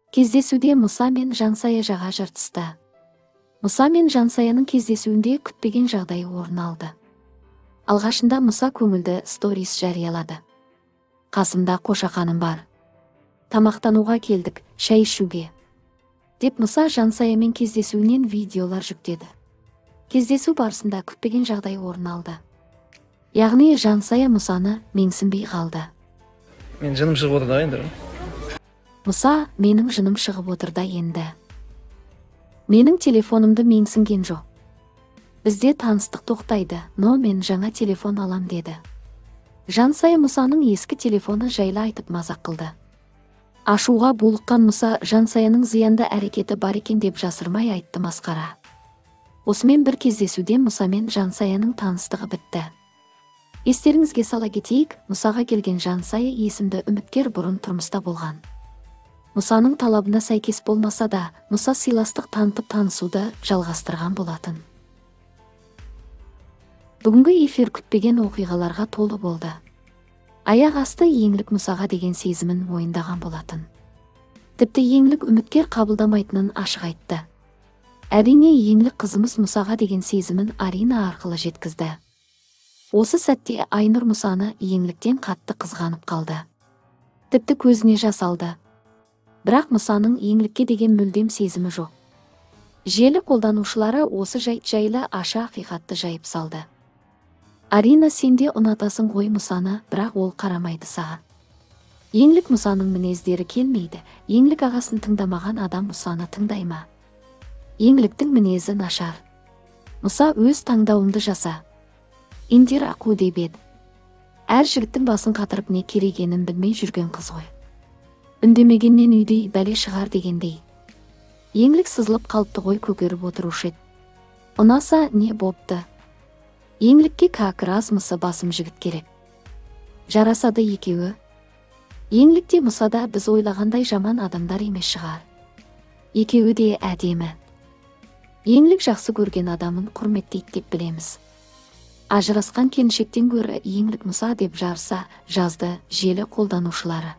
Кездесуде Мұса мен Жансая жаға жыртысты. Мұса мен Жансаяның кездесуінде күтпеген жағдай орын алды. Алғашында Мұса көңілді сторис жариялады. Қасымда қошақаным бар. Тамақтануға келдік, шай ішуге. Деп Мұса Жансаямен кездесуінен видеолар жүктеді. Кездесу барысында күтпеген жағдай орын алды. Яғни Жансая Мұсаны менсінбей қалды. Мен жыным шығып отыр да енді. Мұса, менің жыным шығып отыр да енді. Менің телефонымды менсінген жоқ. Бізде таныстық тоқтайды, но мен жаңа телефон алам деді. Жансая Мұсаның ескі телефоны жайлы айтып мазақ қылды. Ашуға булыққан Мұса Жансаяның зиянды әрекеті бар екен деп жасырмай айтты масқара. Осымен бір кездесуде Мұса мен Жансаяның таныстығы бітті. Естеріңізге сала кетейік, Мұсаға келген Жансая есімді үміткер бұрын тұрмыста болған. Мұсаның талабына сәйкес болмаса да, Мұса сыйластық танытып танысуды жалғастырған болатын. Бүгінгі эфир күтпеген оқиғаларға толы болды. Аяқ асты еңлік Мұсаға деген сезімін мойындаған болатын. Тіпті еңлік үміткер қабылдамайтынын ашық айтты. Әрине еңлік қызымыз Мұсаға деген сезімін Арина арқылы жеткізді. Осы сәтте Айнұр Мұсаны еңліктен қатты қызғанып қалды. Тіпті көзіне жас алды. Бірақ Мұсаның еңлікке деген мүлдем сезімі жоқ. Желі қолданушылары осы жайт жайлы аша ақиқатты жайып салды. Арина, сенде ұнатасың ғой Мұсаны, бірақ ол қарамайды саған. Еңлік Мұсаның мінездері келмейді. Еңлік ағасын тыңдамаған адам Мұсаны тыңдай ма? Еңліктің мінезі нашар. Мұса, өз таңдауыңды жаса. Индира ақу деп еді. Әр жігіттің басын қатырып не керегенін білмей жүрген қыз ғой. Үндемегеннен үйдей бәле шығар дегендей. Еңлік сызылып қалыпты ғой, көгеріп отырушы еді. Ұнаса не бопты? Еңлікке как раз Мұса басым жігіт керек. Жарасады екеуі. Еңлікте Мұсада біз ойлағандай жаман адамдар емес шығар. Екеуі де әдемі. Еңлік жақсы көрген адамын құрметтейді деп білеміз. Ажырасқан келіншектен гөрі еңлік Мұса деп жарыса жазды желі қолданушылары.